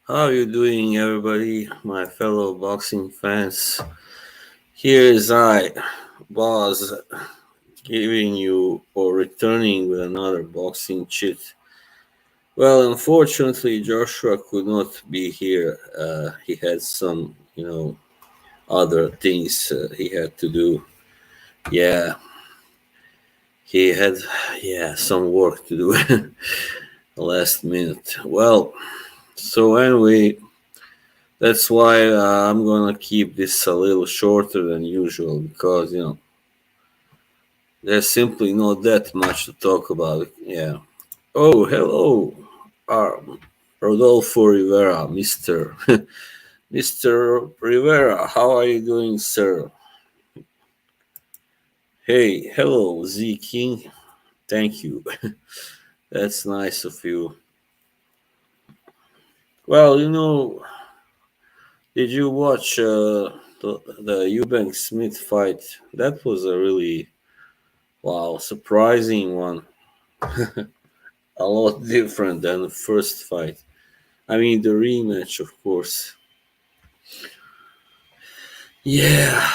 How you doing, everybody, my fellow boxing fans? Here is I, boss, giving you or returning with another boxing chit. Well, unfortunately, Joshua could not be here. He had some, other things he had to do. Yeah, he had, some work to do last minute. Well, so anyway, that's why I'm gonna keep this a little shorter than usual because there's simply not that much to talk about. Yeah. Oh, hello, um, Rodolfo Rivera, Mister Rivera. How are you doing, sir? Hey, hello, Z King. Thank you. That's nice of you. Well, did you watch the Eubank Smith fight? That was a really wow, surprising one. A lot different than the first fight. I mean, the rematch, of course. Yeah.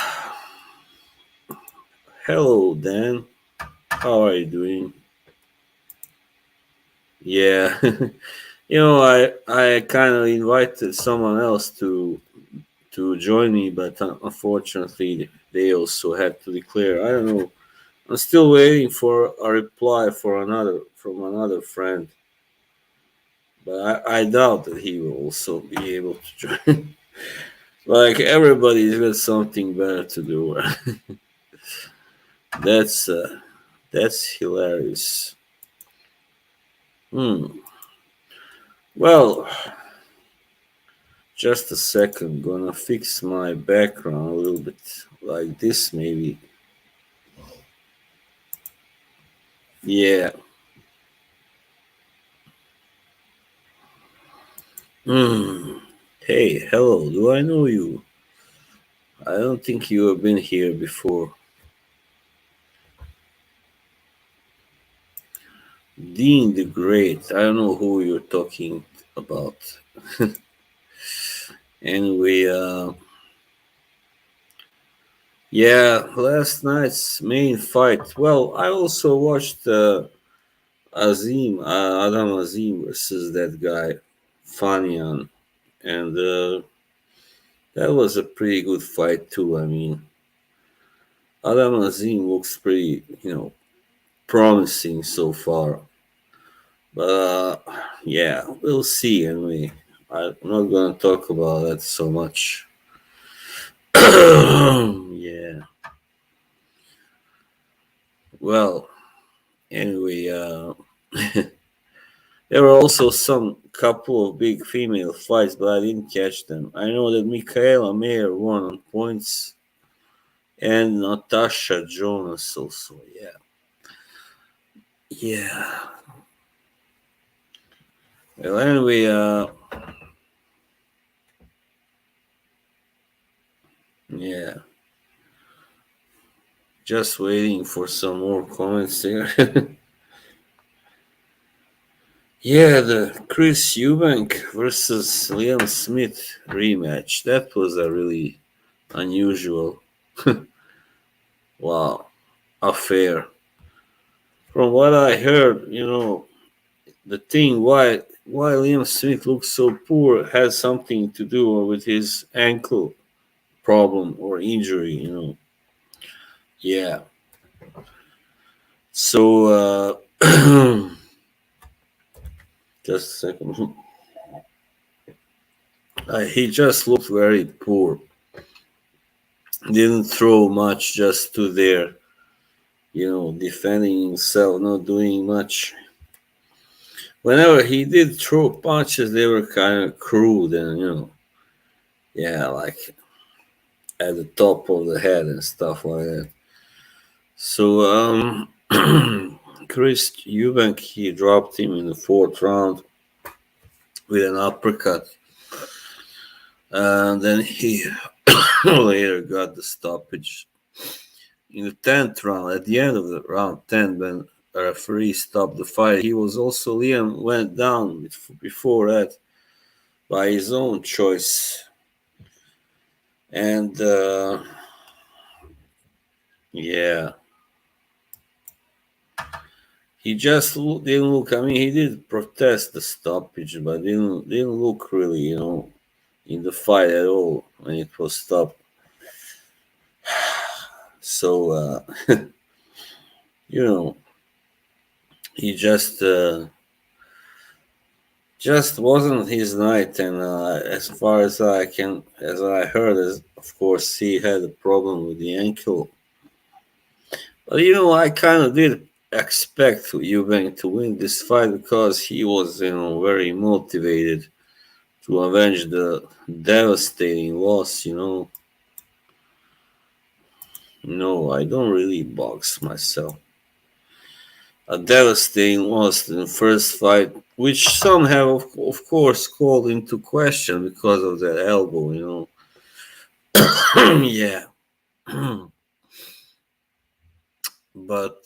Hello, Dan. How are you doing? Yeah. I kind of invited someone else to join me, but unfortunately, they also had to declare. I don't know. I'm still waiting for a reply from another friend, but I doubt that he will also be able to join. Like everybody's got something better to do. That's uh, that's hilarious. Hmm. Well, just a second. Gonna fix my background a little bit like this, maybe. Yeah. Hmm. Hey, hello. Do I know you? I don't think you have been here before. Dean the Great. I don't know who you're talking about. Anyway, yeah, last night's main fight. Well, I also watched Adam Azim versus that guy, Fanian, and that was a pretty good fight too. I mean, Adam Azim looks pretty, promising so far. But yeah, we'll see. Anyway, I'm not gonna talk about that so much. Yeah. Well, anyway, there were also some couple of big female fights, but I didn't catch them. I know that Michaela Mayer won on points, and Natasha Jonas also. Yeah, yeah. Well, anyway, yeah. Just waiting for some more comments there. Yeah, the Chris Eubank versus Liam Smith rematch. That was a really unusual, wow, affair. From what I heard, the thing why Liam Smith looks so poor has something to do with his ankle problem or injury. Yeah. So just a second. He just looked very poor. Didn't throw much, just stood there, defending himself, not doing much. Whenever he did throw punches, they were kind of crude and, yeah, like at the top of the head and stuff like that. So, Chris Eubank, he dropped him in the fourth round with an uppercut. And then he later got the stoppage in the 10th round. At the end of the round 10, when a referee stopped the fight, he was also, Liam went down before that. by his own choice. And yeah, he just didn't look. I mean, he did protest the stoppage, but didn't look really, in the fight at all when it was stopped. So you know, he just wasn't his night. And as far as I heard, of course, he had a problem with the ankle. But I kind of did expect Eubank to win this fight because he was, very motivated to avenge the devastating loss. No, I don't really box myself. A devastating loss in the first fight, which some have, of course, called into question because of that elbow. Yeah. But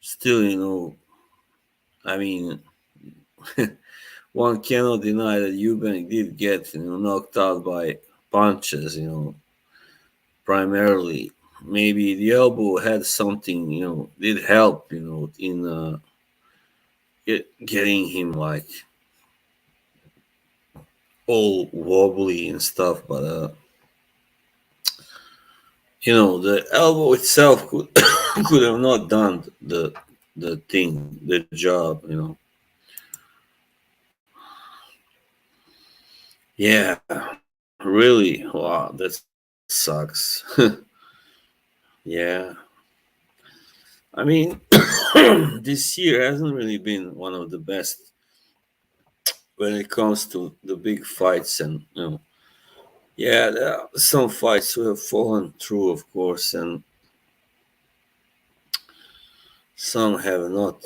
still, I mean, one cannot deny that Eubank did get, knocked out by punches, primarily. Maybe the elbow had something, did help, in getting him like all wobbly and stuff. But the elbow itself could could have not done the job. Yeah, really. Wow, that sucks. Yeah, I mean, this year hasn't really been one of the best when it comes to the big fights, and yeah, there are some fights who have fallen through, of course, and some have not.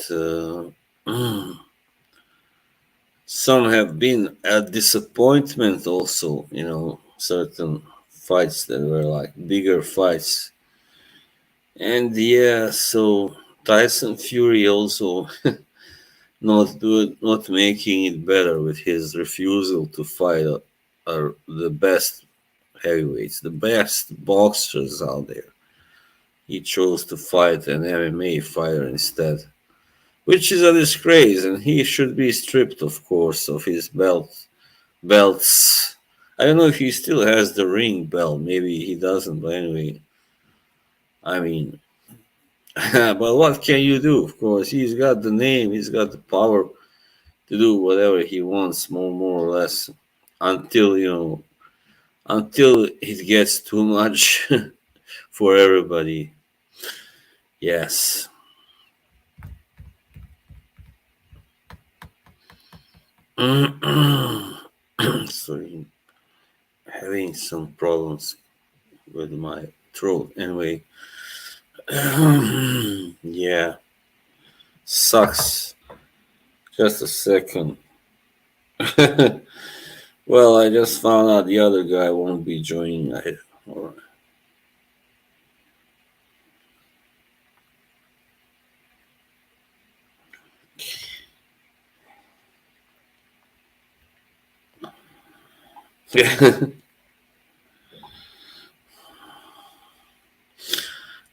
Some have been a disappointment also. Certain fights that were like bigger fights, and yeah, so Tyson Fury also not making it better with his refusal to fight the best heavyweights, the best boxers out there. He chose to fight an MMA fighter instead, which is a disgrace, and he should be stripped, of course, of his belts. I don't know if he still has the ring belt. Maybe he doesn't, but anyway, I mean, but what can you do? Of course, he's got the name, he's got the power to do whatever he wants, more or less, until until it gets too much for everybody. Yes. Sorry, having some problems with my throat. Anyway, yeah, sucks. Just a second. Well, I just found out the other guy won't be joining. All right.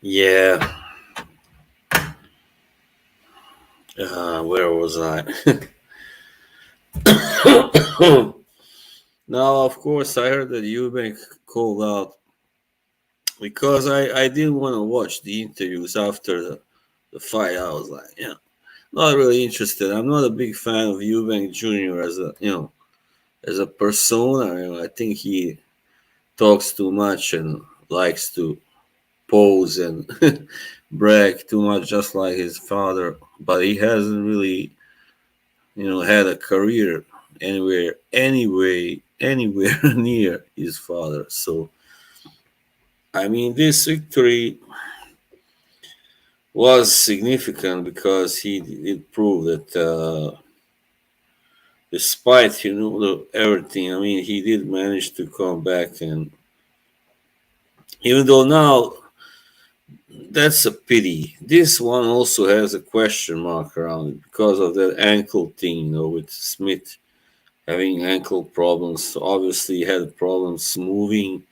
Yeah. Where was I? Now, of course, I heard that Eubank called out because I didn't want to watch the interviews after the fight. I was like, not really interested. I'm not a big fan of Eubank Jr. as a persona. I think he talks too much and likes to pose and brag too much, just like his father. But he hasn't really, had a career anywhere near his father. So, I mean, this victory was significant because he did prove that despite everything, I mean, he did manage to come back. And even though now that's a pity, this one also has a question mark around it because of that ankle thing, with Smith having ankle problems. Obviously, had problems moving.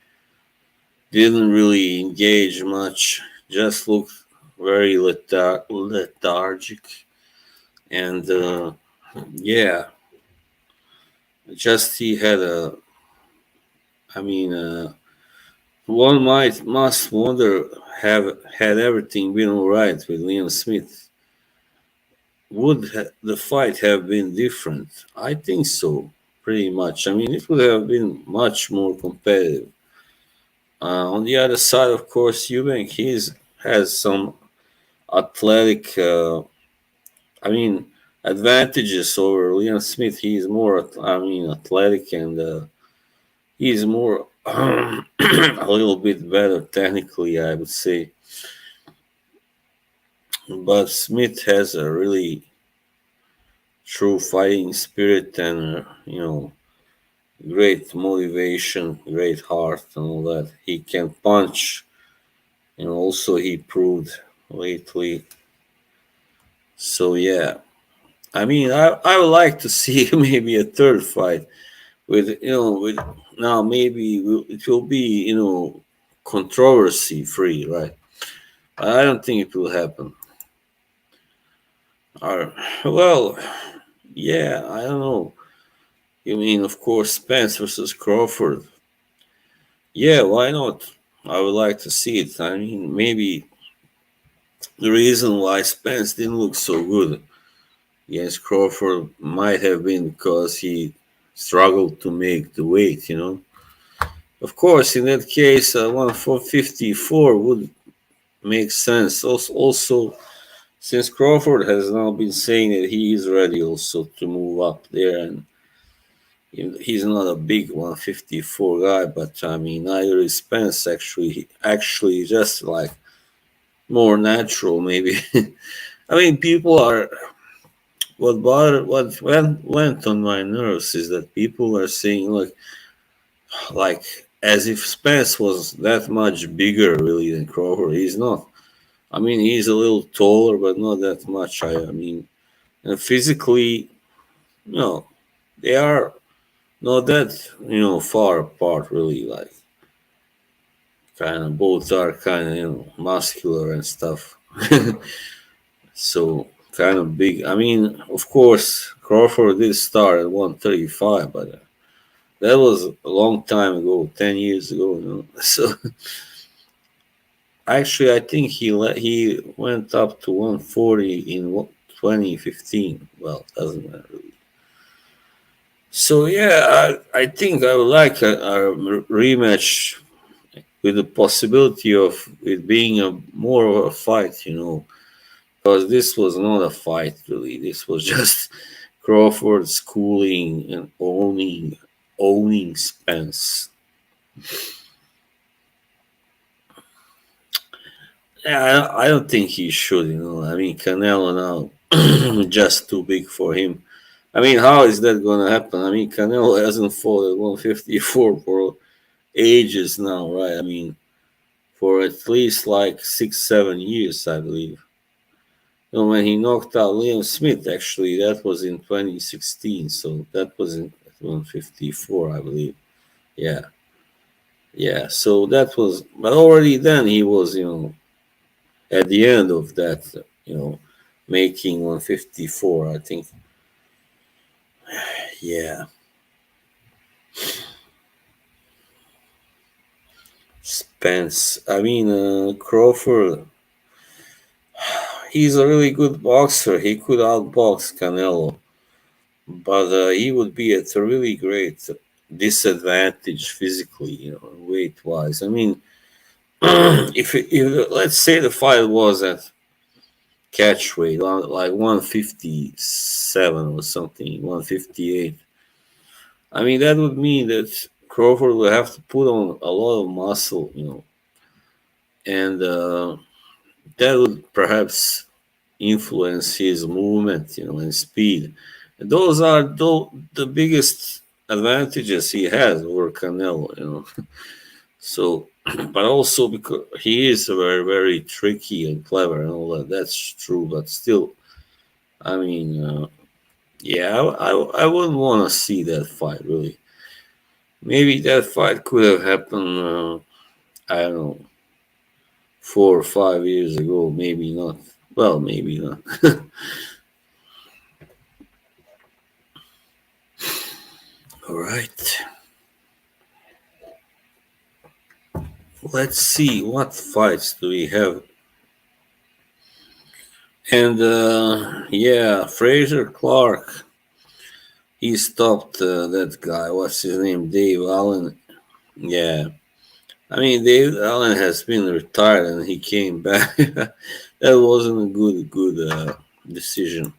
Didn't really engage much. Just looked very lethargic. And yeah, just he had a. I mean, one must wonder, have had everything been all right with Liam Smith, would the fight have been different? I think so, pretty much. I mean, it would have been much more competitive. On the other side, of course, Eubank has some athletic, I mean, advantages over Liam Smith. He's more, I mean, athletic, and he's more a little bit better technically, I would say. But Smith has a really true fighting spirit, and great motivation, great heart, and all that. He can punch, and also he proved lately. So yeah, I mean, I would like to see maybe a third fight with with now maybe it will be controversy free, right? I don't think it will happen. Well, yeah, I don't know. You mean, of course, Spence versus Crawford? Yeah, why not? I would like to see it. I mean, maybe the reason why Spence didn't look so good against Crawford might have been because he struggled to make the weight. Of course, in that case, 154 would make sense. Also, since Crawford has now been saying that he is ready also to move up there, and he's not a big 154 guy, but I mean, neither is Spence actually just like more natural, maybe. I mean, people are what went on my nerves is that people are saying like as if Spence was that much bigger really than Crawford. He's not. I mean, he's a little taller, but not that much. I mean, and physically, no, they are not that far apart really. Like kind of both are kind of muscular and stuff. So kind of big. I mean, of course, Crawford did start at 135, but that was a long time ago, 10 years ago. So actually, I think he went up to 140 in 2015. Well, doesn't matter really. So yeah, I think I would like a rematch with the possibility of it being a more of a fight, because this was not a fight really. This was just Crawford schooling and owning Spence. Yeah, I don't think he should. I mean, Canelo now just too big for him. I mean, how is that going to happen? I mean, Canelo hasn't fought at 154 for ages now, right? I mean, for at least like 6, 7 years, I believe. When he knocked out Liam Smith, actually, that was in 2016. So that was in 154, I believe. Yeah, yeah. So that was, but already then he was, at the end of that, making 154, I think. Yeah. Spence. I mean, Crawford, he's a really good boxer. He could outbox Canelo, but he would be at a really great disadvantage physically, weight wise. I mean, if let's say the fight was at catch weight, like 157 or something, 158. I mean, that would mean that Crawford would have to put on a lot of muscle, and that would perhaps influence his movement, and speed. And those are the biggest advantages he has over Canelo. So, but also because he is very, very tricky and clever and all that. That's true, but still, I mean, Yeah, I wouldn't want to see that fight really. Maybe that fight could have happened. I don't know, 4 or 5 years ago. Maybe not. Well, maybe not. All right. Let's see what fights do we have. And yeah, Fraser Clark. He stopped that guy. What's his name? Dave Allen. Yeah. I mean, Dave Allen has been retired and he came back. That wasn't a good decision.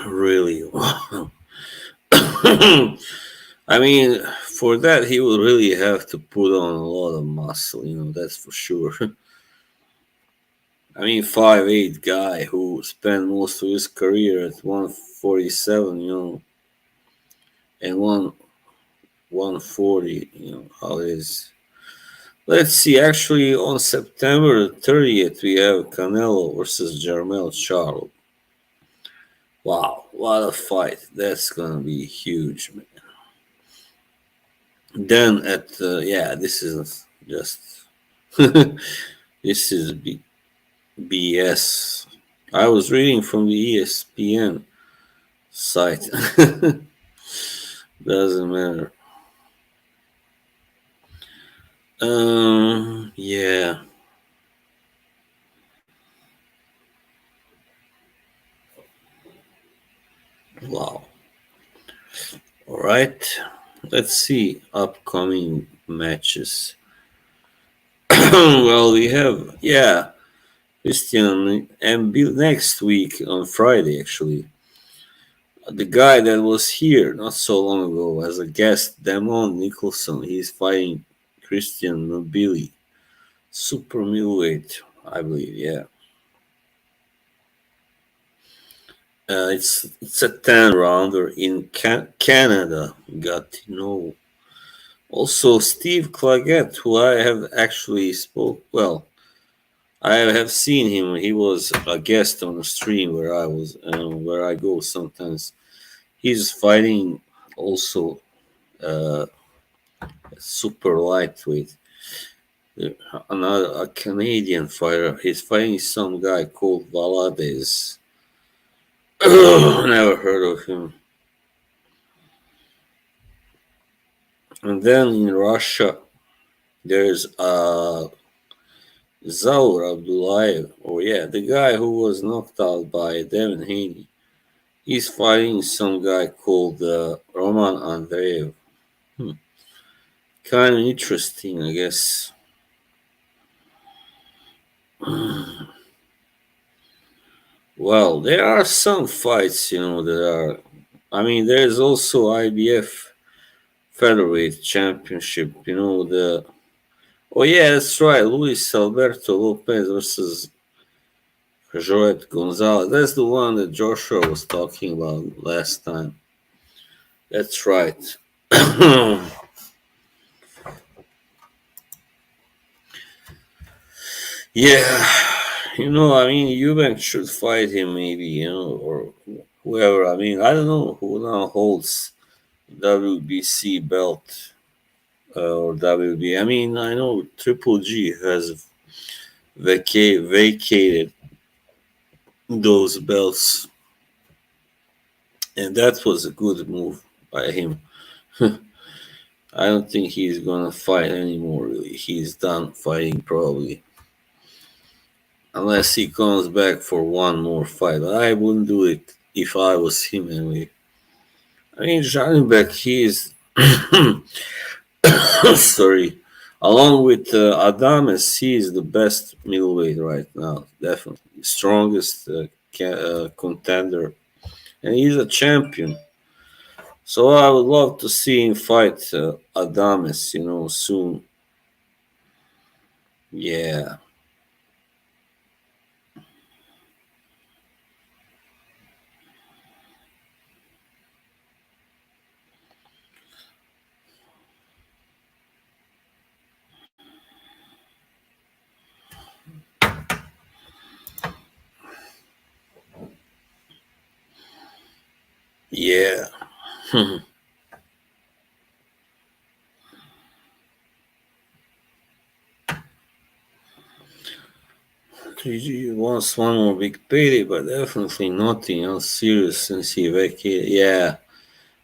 Really. I mean, for that he will really have to put on a lot of muscle. That's for sure. I mean, 5'8" guy who spent most of his career at 147, and 140, how it is. Let's see, actually, on September 30th, we have Canelo versus Jermel Charlo. Wow, what a fight. That's gonna be huge, man. Then yeah, this is just, this is BS. I was reading from the ESPN site. Doesn't matter. Yeah. Wow. All right. Let's see upcoming matches. Well, we have, yeah, Christian and next week on Friday, actually. The guy that was here not so long ago as a guest, Damon Nicholson, he's fighting Christian Nobili, super middleweight, I believe. Yeah, it's a 10 rounder in Canada. Got to know. Also, Steve Claggett, who I have actually spoke. Well, I have seen him. He was a guest on a stream where I go sometimes. He's fighting also uh, super lightweight. Another a Canadian fighter. He's fighting some guy called Valadez. Never heard of him. And then in Russia, there's Zaur Abdullayev. Oh yeah, the guy who was knocked out by Devin Haney. He's fighting some guy called Roman Andreev. Hmm. Kind of interesting, I guess. Well, there are some fights, that are. I mean, there's also IBF featherweight championship. The. Oh yeah, that's right. Luis Alberto Lopez versus Joet Gonzalez. That's the one that Joshua was talking about last time. That's right. Yeah, I mean, Eubank should fight him, maybe, or whoever. I mean, I don't know who now holds WBC belt or WB. I mean, I know Triple G has vacated those belts, and that was a good move by him. I don't think he's gonna fight anymore. Really, he's done fighting probably, unless he comes back for one more fight. But I wouldn't do it if I was him anyway. I mean, Janibek, he is sorry. Along with Adames, he is the best middleweight right now, definitely strongest contender, and he's a champion. So I would love to see him fight Adames, soon. Yeah. Yeah. He wants one more big payday, but definitely nothing else serious since he vacated. Yeah,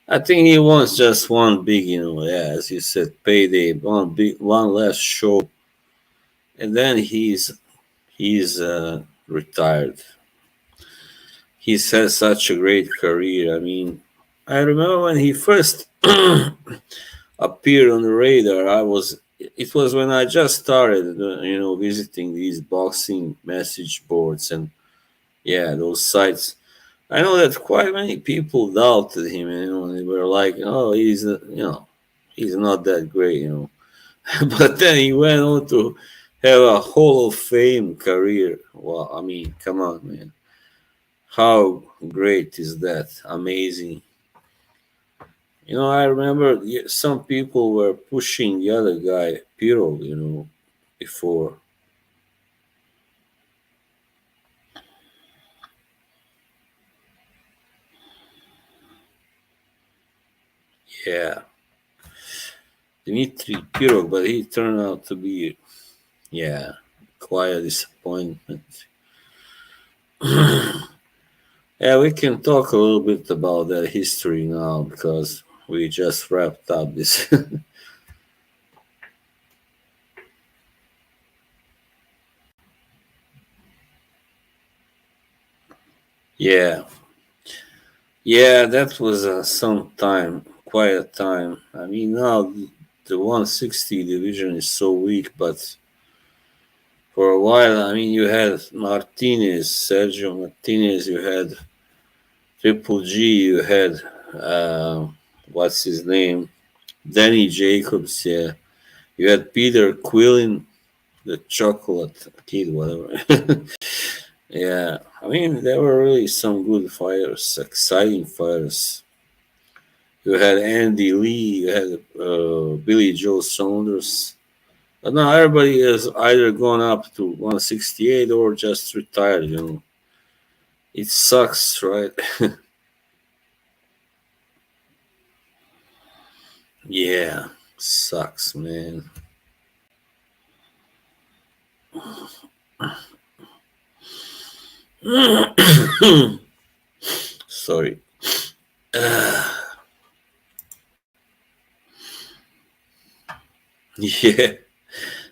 I think he wants just one big, yeah, as you said, payday, one last show, and then he's retired. He's had such a great career. I mean, I remember when he first appeared on the radar. It was when I just started, visiting these boxing message boards and yeah, those sites. I know that quite many people doubted him, and they were like, "Oh, he's not that great," But then he went on to have a Hall of Fame career. Well, I mean, come on, man, how great is that? Amazing. I remember some people were pushing the other guy, Piro, before. Yeah, Dmitry Piro, but he turned out to be, yeah, quite a disappointment. Yeah, we can talk a little bit about that history now because we just wrapped up this. Yeah, yeah, that was some time, quite a time. I mean, now the 160 division is so weak, but for a while, I mean, you had Martinez, Sergio Martinez, you had Triple G, you had, uh, what's his name? Danny Jacobs, yeah. You had Peter Quillen, the chocolate kid, whatever. Yeah, I mean, there were really some good fighters, exciting fighters. You had Andy Lee, you had Billy Joe Saunders. But now everybody has either gone up to 168 or just retired. It sucks, right? Yeah, sucks, man. Sorry. Yeah.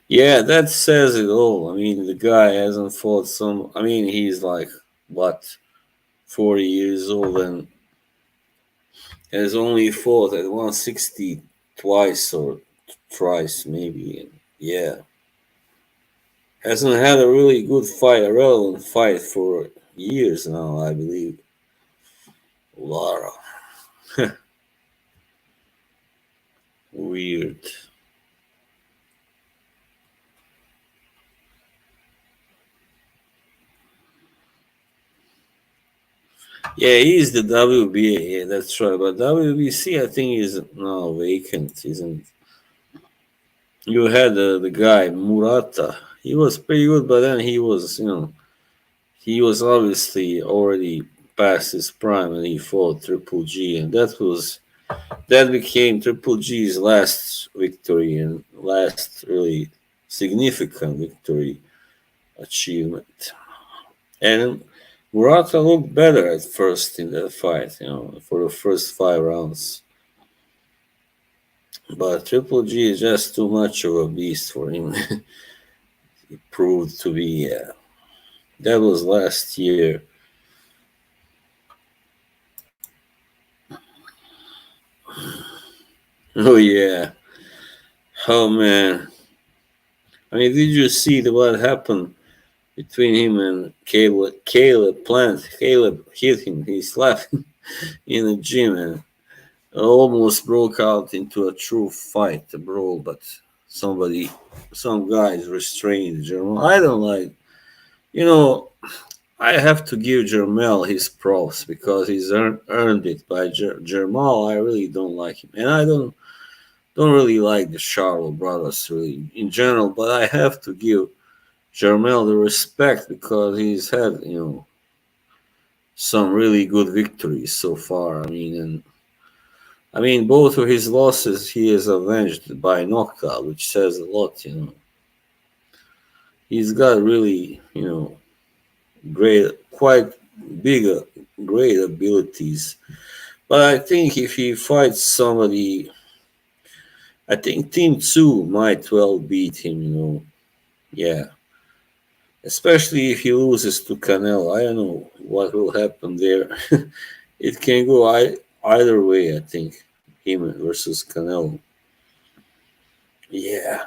Yeah, that says it all. I mean, the guy hasn't fought some. I mean, he's like, what, 40 years old and has only fought at 160 twice or thrice, maybe. And yeah, hasn't had a really good fight, a relevant fight for years now, I believe. Lara. Weird. Yeah, he's the WBA. Yeah, that's right. But WBC, I think, is now vacant, isn't? You had the guy Murata. He was pretty good, but then he was obviously already past his prime, and he fought Triple G, and that became Triple G's last victory and last really significant victory achievement. And Murata looked better at first in that fight, for the first 5 rounds. But Triple G is just too much of a beast for him. He proved to be. That was last year. Oh yeah. Oh man. I mean, did you see what happened between him and Caleb? Caleb hit him. He slapped him in the gym and almost broke out into a true fight, a brawl. But some guys restrained Jermel. I don't like. You know, I have to give Jermel his props because he's earned it. By Jermel, I really don't like him, and I don't really like the Charlo brothers really in general. But I have to give Jermel the respect because he's had some really good victories so far. I mean, both of his losses he is avenged by knockout, which says a lot. He's got really, great, quite big, great abilities. But I think if he fights somebody, I think Team Two might well beat him. Yeah, especially if he loses to Canelo. I don't know what will happen there. It can go either way. I think him versus Canelo. Yeah.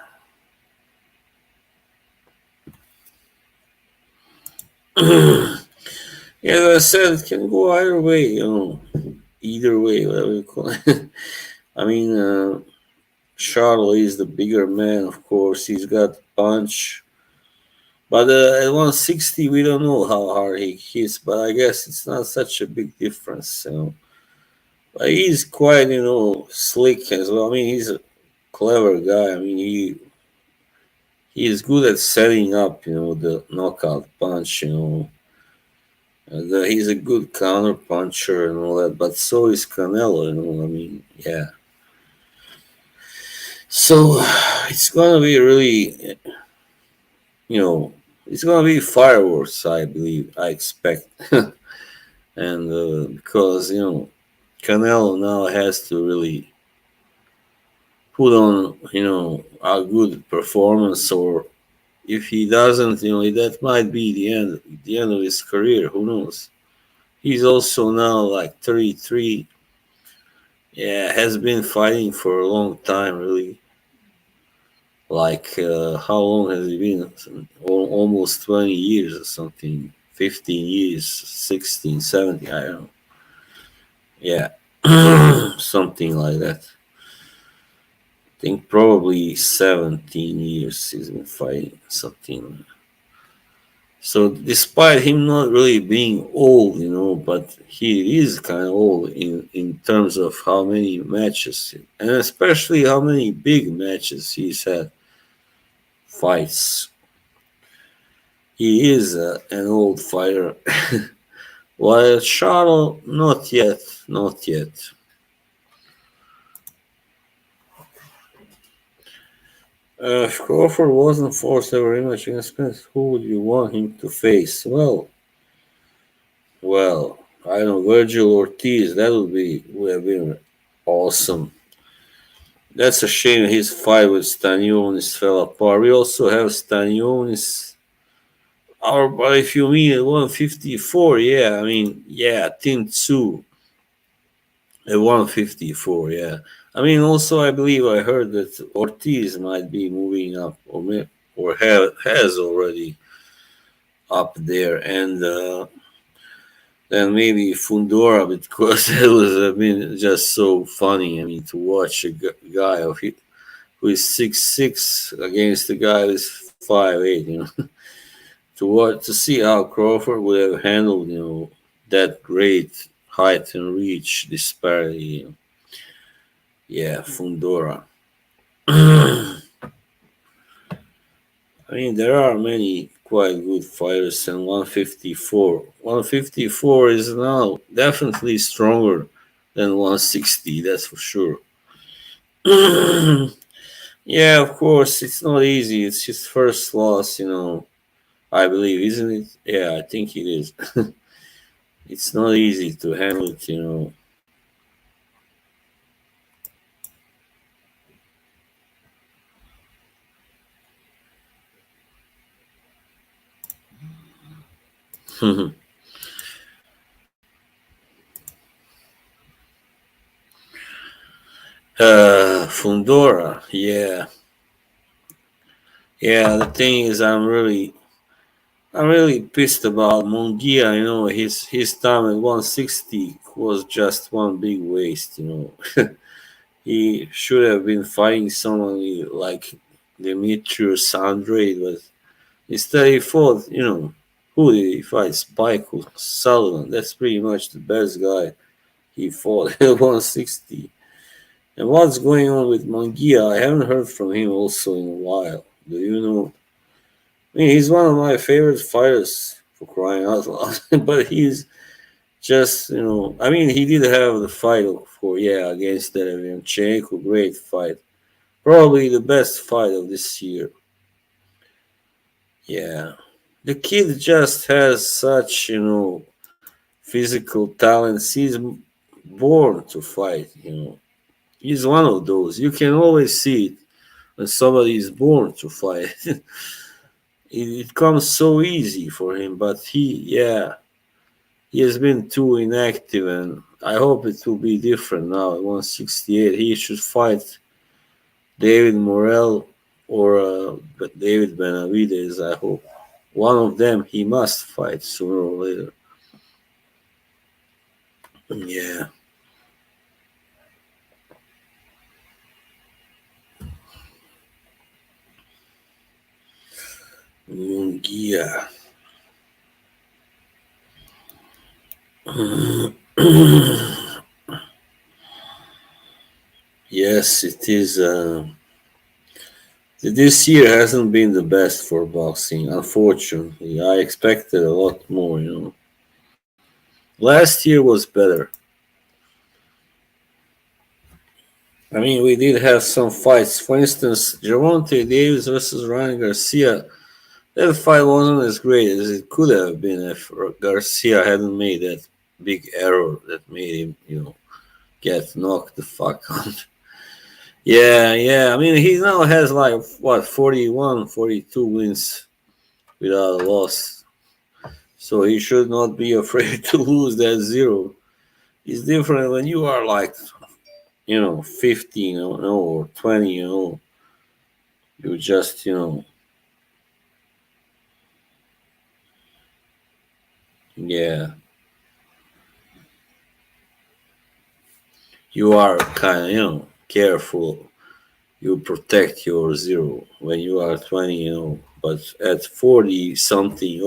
Yeah, as I said, it can go either way. Either way, whatever you call it. I mean, Charlo is the bigger man, of course. He's got punch. But at 160, we don't know how hard he hits, but I guess it's not such a big difference. But he's quite, slick as well. I mean, he's a clever guy. I mean, he is good at setting up, the knockout punch. And, he's a good counter puncher and all that, but so is Canelo. I mean, yeah. So it's gonna be really, you know, it's gonna be fireworks. I believe, I expect, and because Canelo now has to really put on, a good performance, or if he doesn't, that might be the end of his career. Who knows? He's also now like 33. Yeah, has been fighting for a long time, really. Like, how long has he been? Almost 20 years or something. 15 years, 16, 17, I don't know. Yeah, something like that. I think probably 17 years he's been fighting, something. So despite him not really being old, but he is kind of old in terms of how many matches, and especially how many big matches he's had, fights. He is an old fighter. While Charlo, not yet, not yet. If Crawford wasn't forced a rematch against Spence, who would you want him to face? Well, I don't know, Virgil Ortiz. That would have been awesome. That's a shame his fight with Stanionis fell apart. We also have Stanionis. But if you mean at 154, yeah, I mean, yeah, Team 2 at 154, yeah. I mean, also, I believe I heard that Ortiz might be moving up, or has already up there, and then maybe Fundora, because it was, I mean, just so funny. I mean, to watch a guy who is 6'6" against a guy who's 5'8", to see how Crawford would have handled, that great height and reach disparity. Yeah, Fundora. I mean, there are many quite good fighters, and 154. 154 is now definitely stronger than 160, that's for sure. Yeah, of course, it's not easy. It's his first loss, I believe, isn't it? Yeah, I think it is. It's not easy to handle it. Fundora, yeah. Yeah, the thing is, I'm really pissed about Mungia. His time at 160 was just one big waste. He should have been fighting someone like Demetrius Andrade, but instead he fought, who did he fight? Spike Sullivan. That's pretty much the best guy he fought at 160. And what's going on with Mungia? I haven't heard from him also in a while. Do you know? I mean, he's one of my favorite fighters, for crying out loud. But Just I mean, he did have the fight for against Derevyanchenko, great fight, probably the best fight of this year. Yeah, the kid just has such physical talents. He's born to fight. He's one of those. You can always see it when somebody is born to fight. It comes so easy for him, but he has been too inactive, and I hope it will be different now at 168. He should fight David Morrell or David Benavides, I hope. One of them he must fight sooner or later. Yeah. Mungia. Yes, it is. This year hasn't been the best for boxing, unfortunately. I expected a lot more. Last year was better. I mean, we did have some fights. For instance, Javante Davis versus Ryan Garcia. That fight wasn't as great as it could have been if Garcia hadn't made that big error that made him, get knocked the fuck out. Yeah. I mean, he now has like, what, 41, 42 wins without a loss. So he should not be afraid to lose that zero. It's different when you are like, 15 or 20, you just, yeah, you are kind of, careful. You protect your zero when you are 20, but at 40 something,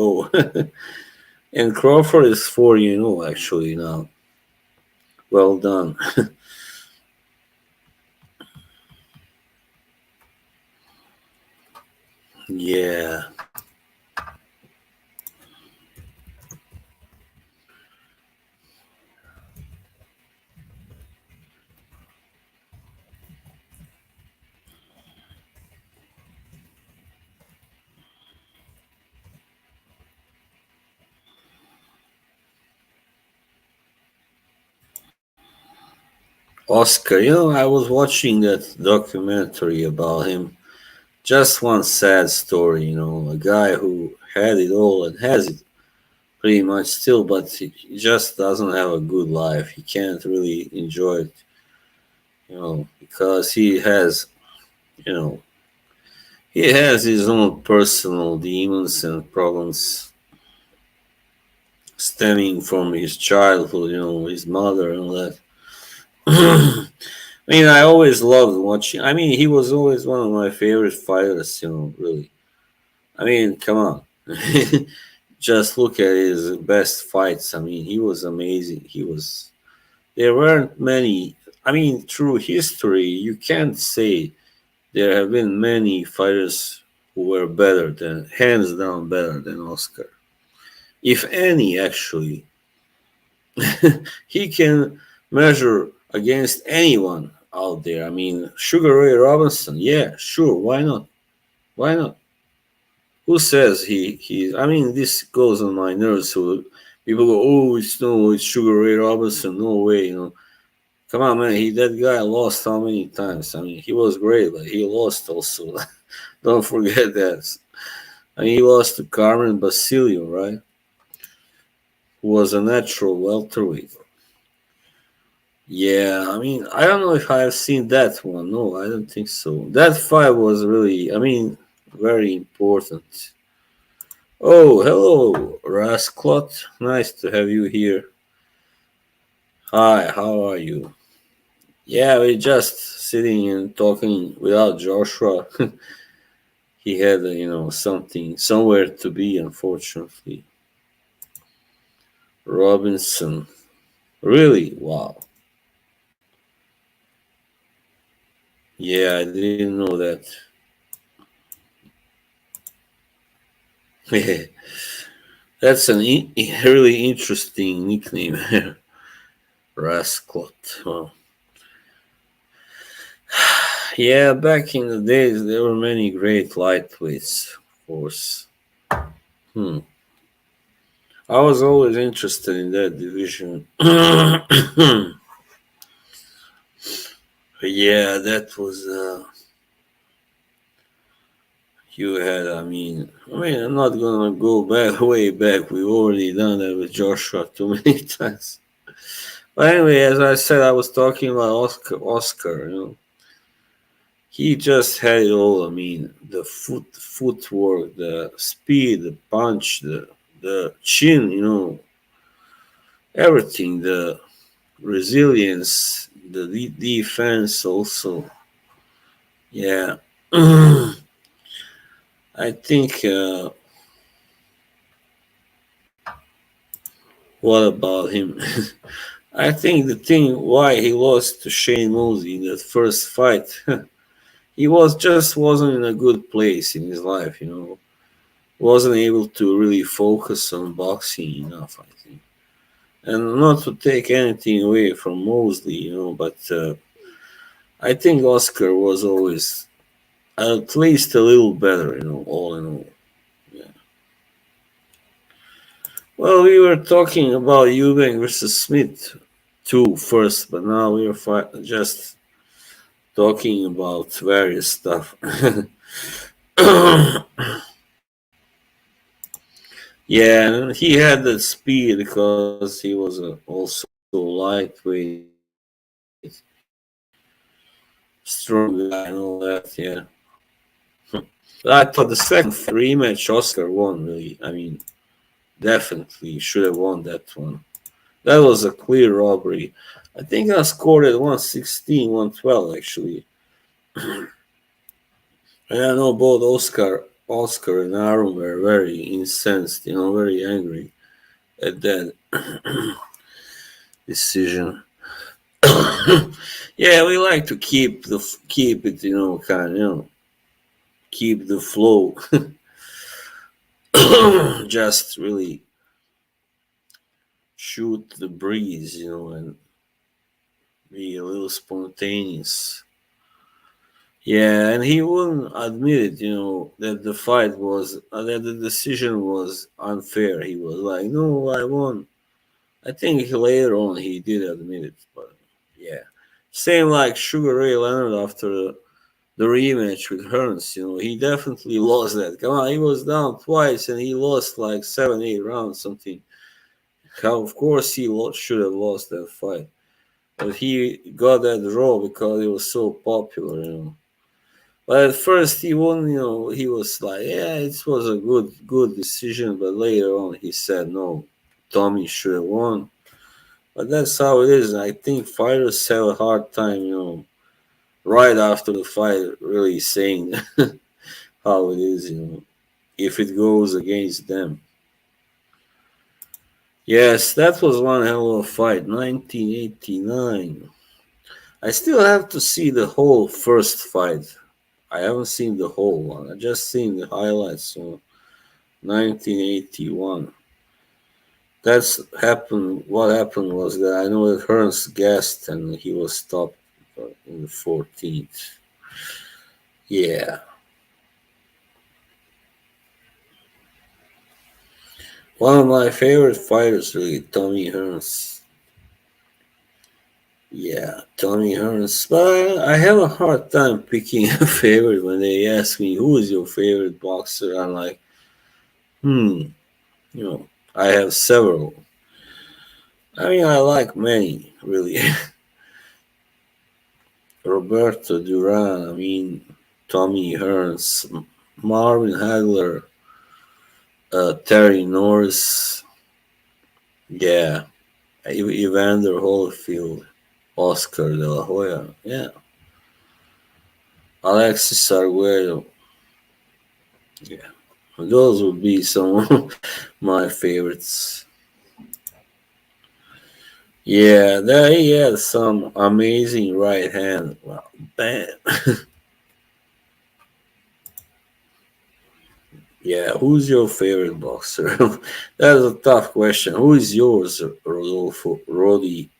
and Crawford is 40, actually now. Well done. Yeah. Oscar, I was watching that documentary about him. Just one sad story, a guy who had it all and has it pretty much still, but he just doesn't have a good life. He can't really enjoy it, because you know, he has his own personal demons and problems stemming from his childhood, his mother and all that. I mean, I always loved watching. I mean, he was always one of my favorite fighters, really. I mean, come on. Just look at his best fights. I mean, he was amazing. There weren't many. I mean, through history, you can't say there have been many fighters who were hands down better than Oscar. If any, actually. He can measure against anyone out there. I mean, Sugar Ray Robinson, yeah, sure, why not? Why not? Who says he? I mean, this goes on my nerves. So people go, oh, it's Sugar Ray Robinson. No way, Come on, man. That guy lost how many times? I mean, he was great, but he lost also. Don't forget that. I mean, he lost to Carmen Basilio, right? Who was a natural welterweight. Yeah, I mean, I don't know if I have seen that one. No, I don't think so. That fight was really, I mean, very important. Oh, hello, Rasclot. Nice to have you here. Hi, how are you? Yeah, we're just sitting and talking without Joshua. He had, something, somewhere to be, unfortunately. Robinson. Really? Wow. Yeah, I didn't know that. That's an really interesting nickname, Rasclot. Well, yeah, back in the days, there were many great lightweights, of course. Hmm. I was always interested in that division. Yeah, that was you had. I mean, I'm not gonna go back way back. We've already done that with Joshua too many times. But anyway, as I said, I was talking about Oscar. He just had it all. I mean, the footwork, the speed, the punch, the chin. Everything. The resilience, the defense also. Yeah. I think. What about him? I think the thing why he lost to Shane Mosley in that first fight, he wasn't in a good place in his life. Wasn't able to really focus on boxing enough. I think, and not to take anything away from Mosley, but I think Oscar was always at least a little better. All in all. Yeah. Well, we were talking about Eubank versus Smith too first, but now we are just talking about various stuff. Yeah, and he had that speed because he was also lightweight, strong guy, and all that. Yeah, but I thought the second rematch Oscar won. Really, I mean, definitely should have won that one. That was a clear robbery. I think I scored at 116, 112 actually. And I know both Oscar and Aaron were very incensed, very angry at that decision. Yeah, we like to keep it, kind of, keep the flow. Just really shoot the breeze, and be a little spontaneous. Yeah, and he wouldn't admit it, that that the decision was unfair. He was like, "No, I won." I think later on he did admit it, but yeah, same like Sugar Ray Leonard after the rematch with Hearns. He definitely lost that. Come on, he was down twice and he lost like 7, 8 rounds, something. How of course he should have lost that fight, but he got that draw because it was so popular. But at first he won, he was like, yeah, it was a good decision. But later on he said, no, Tommy should have won. But that's how it is. I think fighters have a hard time, right after the fight, really saying how it is, if it goes against them. Yes, that was one hell of a fight, 1989. I still have to see the whole first fight. I haven't seen the whole one. I just seen the highlights. So 1981. What happened was that I know that Hearns guessed and he was stopped in the 14th. Yeah. One of my favorite fighters, really, Tommy Hearns. Yeah, Tommy Hearns. But I have a hard time picking a favorite when they ask me, who is your favorite boxer? I'm like, hmm, I have several. I mean, I like many, really. Roberto Duran, I mean, Tommy Hearns, Marvin Hagler, Terry Norris, yeah, Evander Holyfield, Oscar De La Hoya, yeah, Alexis Arguello, yeah. Those would be some of my favorites. Yeah, he had some amazing right hand. Wow, bam. Yeah, who's your favorite boxer? That's a tough question. Who is yours, Rodolfo? Rodi?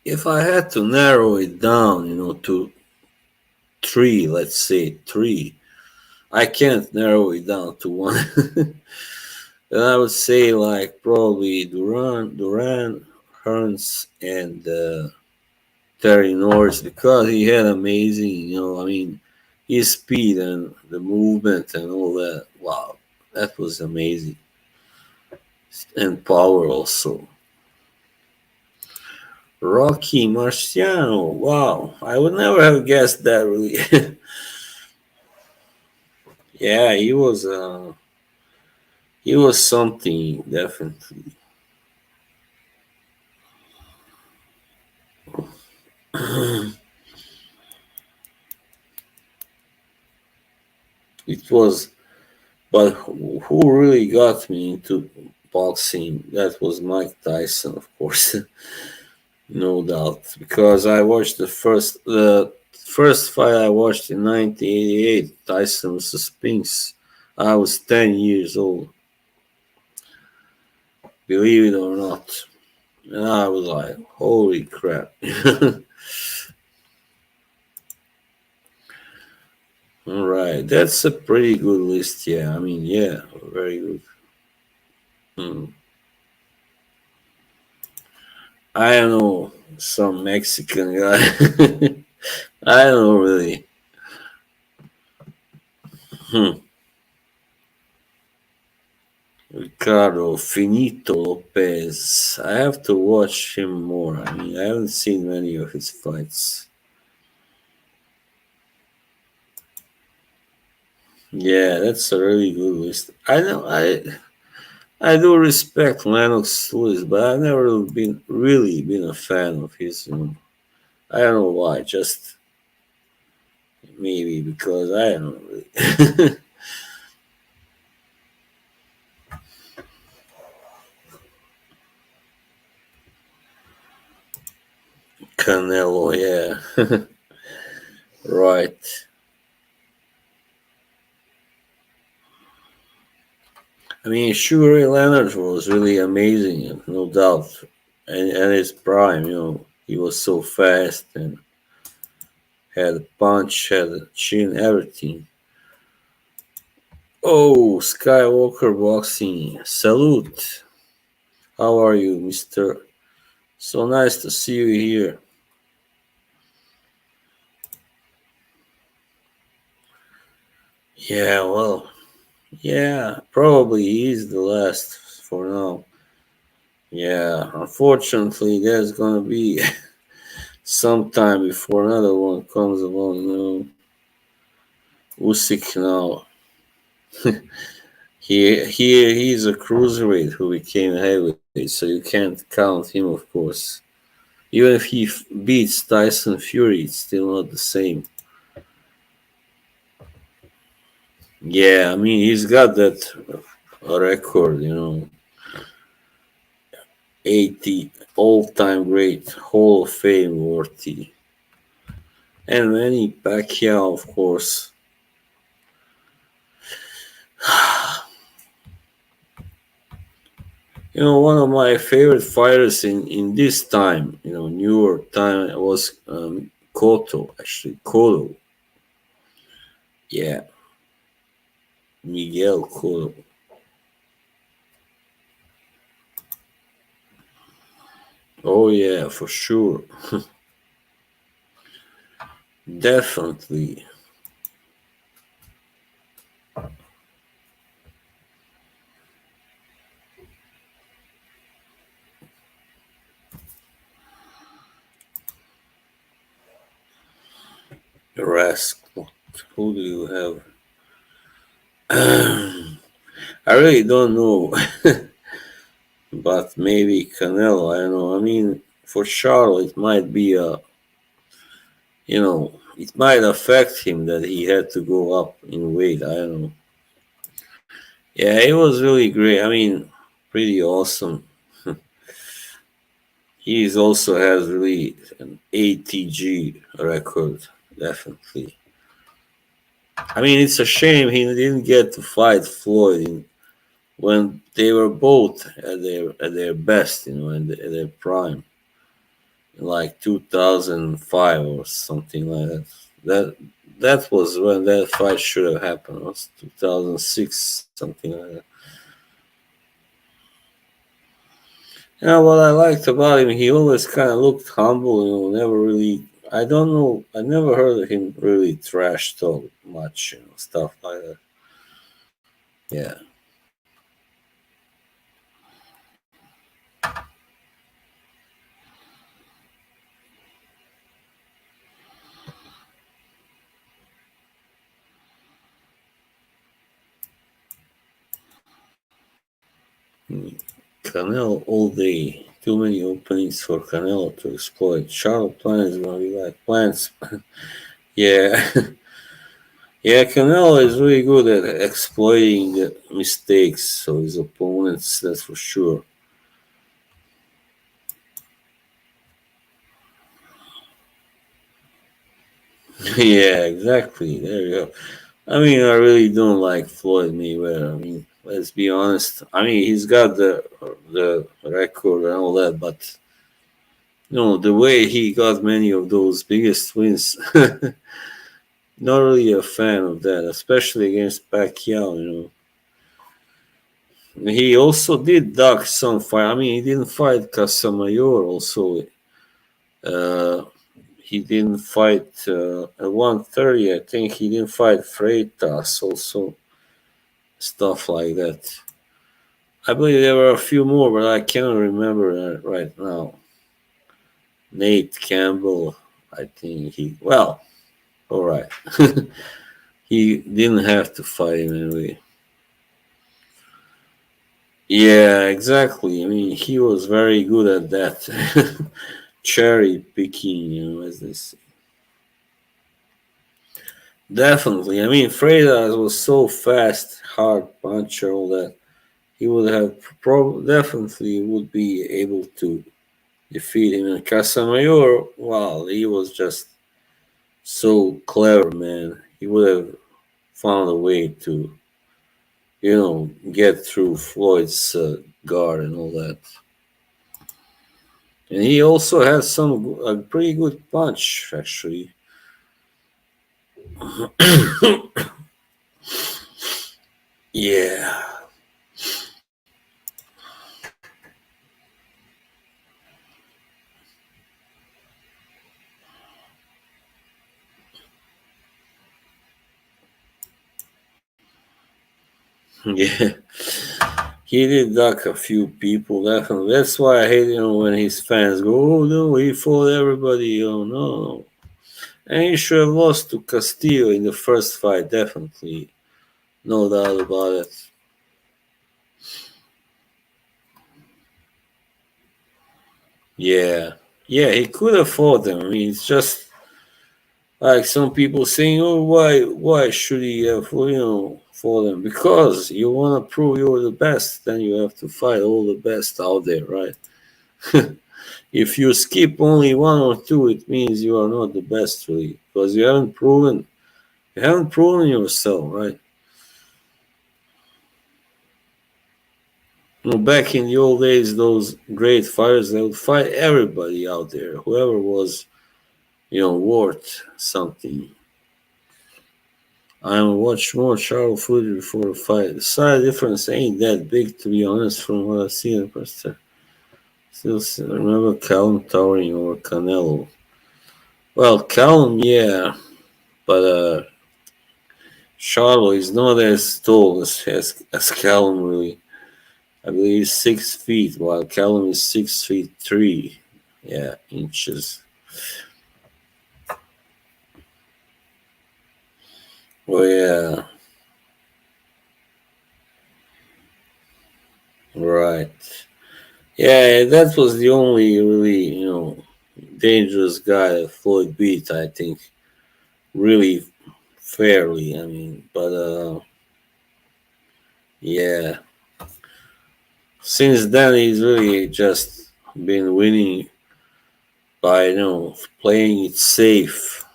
If I had to narrow it down, to three, let's say three, I can't narrow it down to one. Then I would say like probably Duran, Hearns, and Terry Norris because he had amazing, his speed and the movement and all that. Wow, that was amazing, and power also. Rocky Marciano, wow, I would never have guessed that really. Yeah, he was something definitely. It was, but who really got me into boxing? That was Mike Tyson, of course. No doubt, because I watched the first fight I watched in 1988, Tyson vs Spinks. I was 10 years old, believe it or not, and I was like, "Holy crap!" All right, that's a pretty good list. Yeah, I mean, yeah, very good. Hmm. I don't know some Mexican guy. I don't know really. Hmm. Ricardo Finito Lopez. I have to watch him more. I mean, I haven't seen many of his fights. Yeah, that's a really good list. I know I do respect Lennox Lewis, but I've never been a fan of his. I don't know why. Just maybe because I don't know really. Canelo, yeah, right. I mean, Sugar Ray Leonard was really amazing, no doubt. And his prime, he was so fast and had a punch, had a chin, everything. Oh, Skywalker Boxing, salute. How are you, mister? So nice to see you here. Yeah, well, yeah, probably he's the last for now. Yeah, unfortunately, there's gonna be some time before another one comes along, Usyk now. He's a cruiserweight who became heavyweight, so you can't count him, of course. Even if he beats Tyson Fury, it's still not the same. Yeah, I mean he's got that record, 80 all-time great, Hall of Fame worthy, and Manny Pacquiao, of course. One of my favorite fighters in this time, newer time was Cotto, actually Cotto. Yeah, Miguel Cotto. Oh yeah, for sure, definitely. Rask. Who do you have? I really don't know, but maybe Canelo. I don't know. I mean, for Charles, it might be it might affect him that he had to go up in weight. I don't know. Yeah, it was really great. I mean, pretty awesome. He also has really an ATG record, definitely. I mean, it's a shame he didn't get to fight Floyd when they were both at their best, at their prime, in like 2005 or something like that. That was when that fight should have happened. It was 2006, something like that. What I liked about him, he always kind of looked humble. Never really. I don't know. I never heard of him really trash talk much. Stuff like that. Yeah. Canelo all day. Too many openings for Canelo to exploit. Charlotte Plan is gonna be like plants. Yeah. Yeah, Canelo is really good at exploiting the mistakes of his opponents, that's for sure. Yeah, exactly. There you go. I mean, I really don't like Floyd Mayweather. I mean, let's be honest. I mean, he's got the record and all that, but the way he got many of those biggest wins, not really a fan of that, especially against Pacquiao. He also did duck some fight. I mean, he didn't fight Casamayor. Also, uh, he didn't fight at 130. I think he didn't fight Freitas. Also, stuff like that. I believe there were a few more, but I cannot remember that right now. Nate Campbell, I think he. Well, all right. He didn't have to fight him anyway. Yeah, exactly. I mean, he was very good at that cherry picking, as they say. Definitely. I mean, Freitas was so fast, hard puncher, all that. He would have definitely would be able to defeat him. And Casamayor, wow, he was just so clever, man. He would have found a way to, get through Floyd's guard and all that. And he also had a pretty good punch, actually. Yeah. Yeah. He did duck a few people, definitely. That's why I hate, when his fans go, oh no, he fought everybody. Oh no. And he should have lost to Castillo in the first fight, definitely. No doubt about it. Yeah. Yeah, he could have fought them. I mean, it's just like some people saying, oh, why should he have, fought them? Because you want to prove you're the best, then you have to fight all the best out there, right? If you skip only one or two, it means you are not the best, really, because you haven't proven yourself, right? Back in the old days, those great fighters, they would fight everybody out there, whoever was, worth something. I watch more Charles footage before the fight. The size difference ain't that big, to be honest, from what I've seen. But still remember Callum towering over Canelo. Well, Callum, yeah, but Charlo is not as tall as Callum, really. I believe he's 6 feet, while Callum is 6 feet 3. Yeah, inches. Oh yeah, right. Yeah, that was the only really, dangerous guy that Floyd beat, I think, really fairly. I mean, but yeah, since then he's really just been winning by, playing it safe.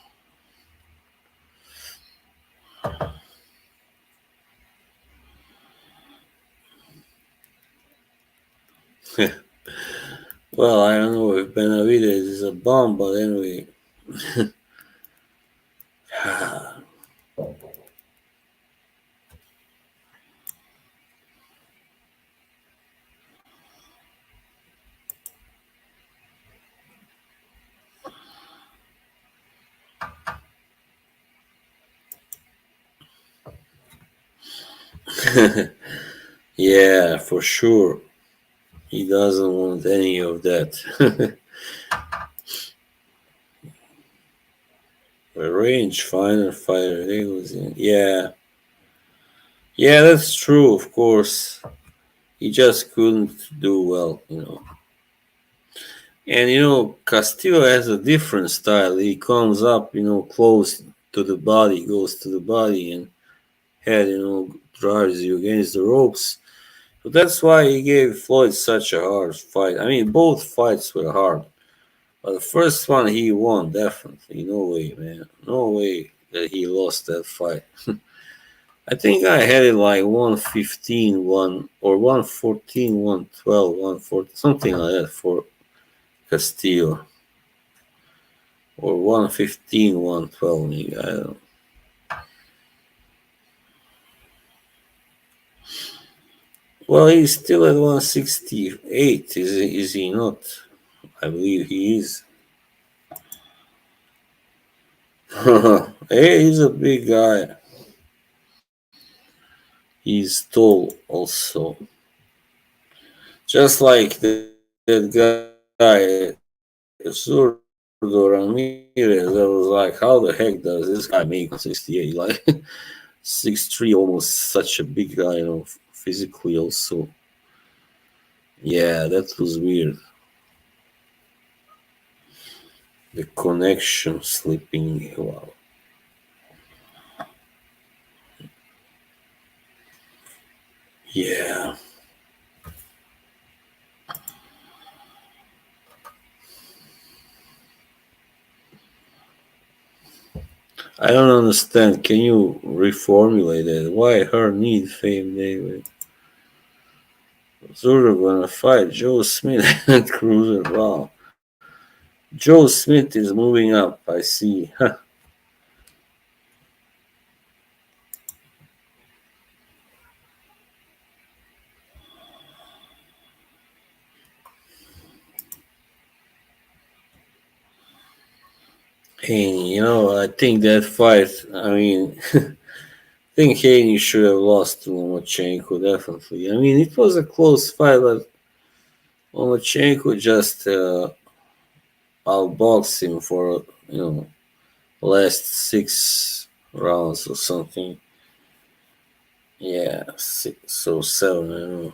Well, I don't know if Benavides is a bomb, but anyway. Yeah, for sure. He doesn't want any of that. A range fighter, he was in. Yeah, yeah, that's true. Of course, he just couldn't do well. And Castillo has a different style. He comes up, close to the body, goes to the body, and head, drives you against the ropes. So that's why he gave Floyd such a hard fight. I mean, both fights were hard. But the first one he won, definitely. No way, man. No way that he lost that fight. I think I had it like 115, 1 or 114, 112, 114, something like that for Castillo. Or 115, 112, maybe. I don't know. Well, he's still at 168, is he not? I believe he is. Hey, he's a big guy. He's tall also. Just like that guy, Zurdo Ramirez. I was like, how the heck does this guy make 168? Like 6'3", almost such a big guy, physically also. Yeah, that was weird. The connection slipping. Wow. Yeah. I don't understand. Can you reformulate it? Why her need fame, David? Zurdo gonna fight Joe Smith at Cruiser. Wow. Joe Smith is moving up. I see. Haney, I think that fight. I mean, I think Haney should have lost to Lomachenko, definitely. I mean, it was a close fight, but Lomachenko just outboxed him for, last 6 rounds or something. Yeah, 6 or 7, I don't know.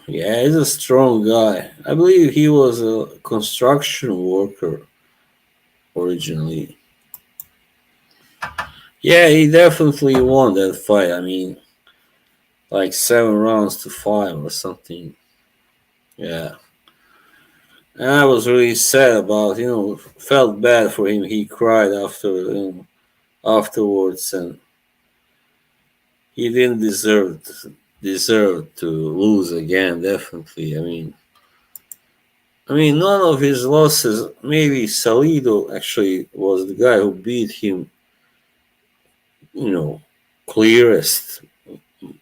Yeah, he's a strong guy. I believe he was a construction worker originally. Yeah, he definitely won that fight. I mean, like 7 rounds to 5 or something. Yeah. And I was really sad about, felt bad for him. He cried afterwards, and he didn't deserve to lose again. Definitely. I mean, none of his losses. Maybe Salido actually was the guy who beat him. You know, clearest.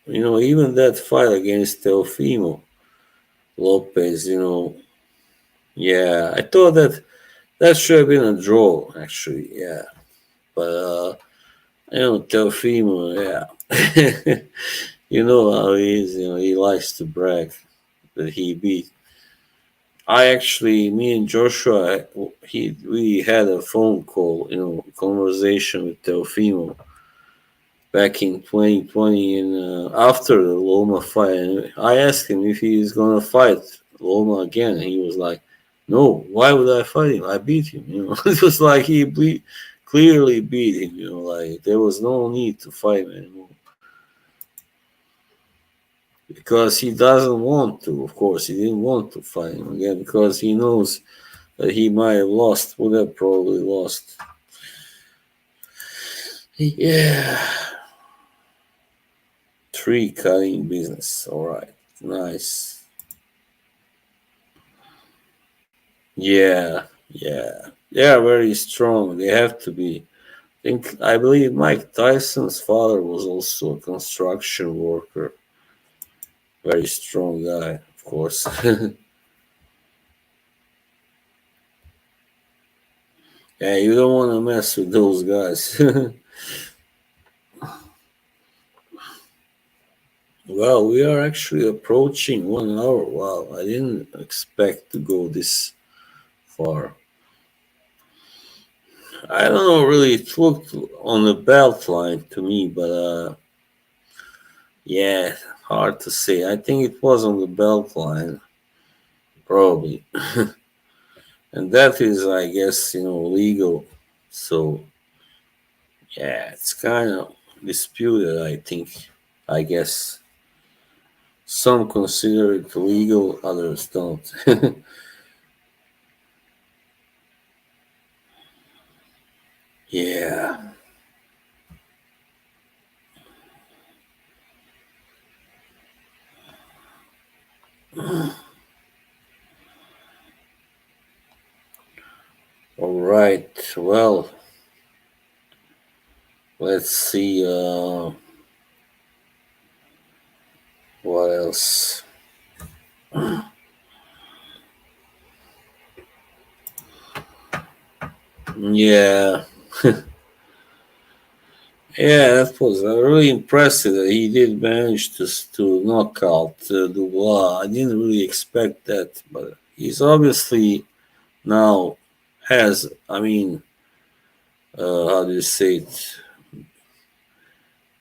Even that fight against Teofimo Lopez. Yeah, I thought that should have been a draw, actually. Yeah, but Teofimo, yeah, you know how he is. He likes to brag that he beat. Me and Joshua, we had a phone call, conversation with Teofimo back in 2020, and after the Loma fight, and I asked him if he is gonna fight Loma again, and he was like, "No, why would I fight him? I beat him." It was like clearly beat him. Like there was no need to fight him anymore because he doesn't want to. Of course, he didn't want to fight him again because he knows that he might have lost. Would have probably lost. Yeah, tree cutting business. All right, nice. Yeah, yeah, they are very strong. They have to be. I believe Mike Tyson's father was also a construction worker. Very strong guy, of course. Yeah, you don't want to mess with those guys. Well, we are actually approaching 1 hour. Wow, I didn't expect to go this far. I don't know, really, it looked on the belt line to me, but yeah, hard to say. I think it was on the belt line, probably. And that is, I guess, legal. So, yeah, it's kind of disputed, I think. I guess some consider it legal, others don't. Yeah. All right. Well, let's see. What else? Yeah. Yeah, that was really impressive that he did manage to knock out Dubois. I didn't really expect that, but he's obviously now has, I mean, how do you say it,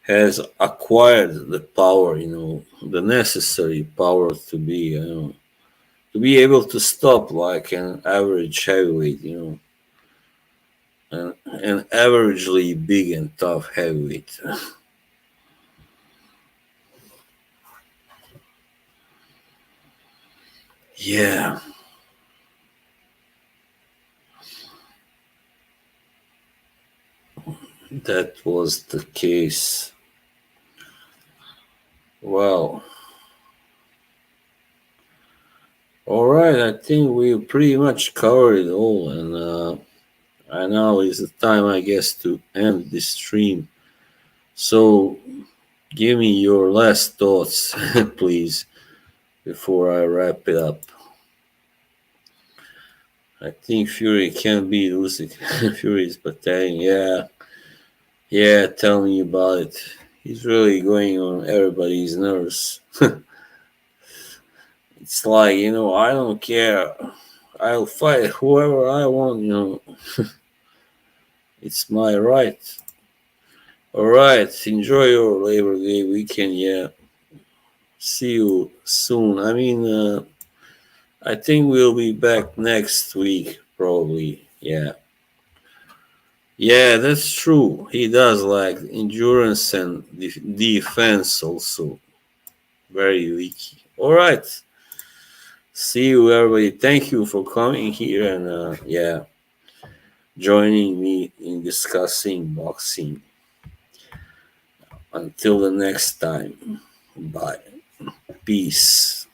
has acquired the power, the necessary power to be, to be able to stop like an average heavyweight, an averagely big and tough heavyweight. Yeah, that was the case. Well, all right. I think we pretty much covered it all, and now is the time, I guess, to end this stream. So, give me your last thoughts, please, before I wrap it up. I think Fury can beat Usyk. Fury is pathetic. Yeah, yeah. Tell me about it. He's really going on everybody's nerves. It's like, I don't care. I'll fight whoever I want. It's my right. All right. Enjoy your Labor Day weekend. Yeah. See you soon. I mean, I think we'll be back next week, probably. Yeah. Yeah, that's true. He does like endurance and defense also. Very weak. All right. See you, everybody. Thank you for coming here and, yeah, joining me in discussing boxing. Until the next time. Bye. Peace.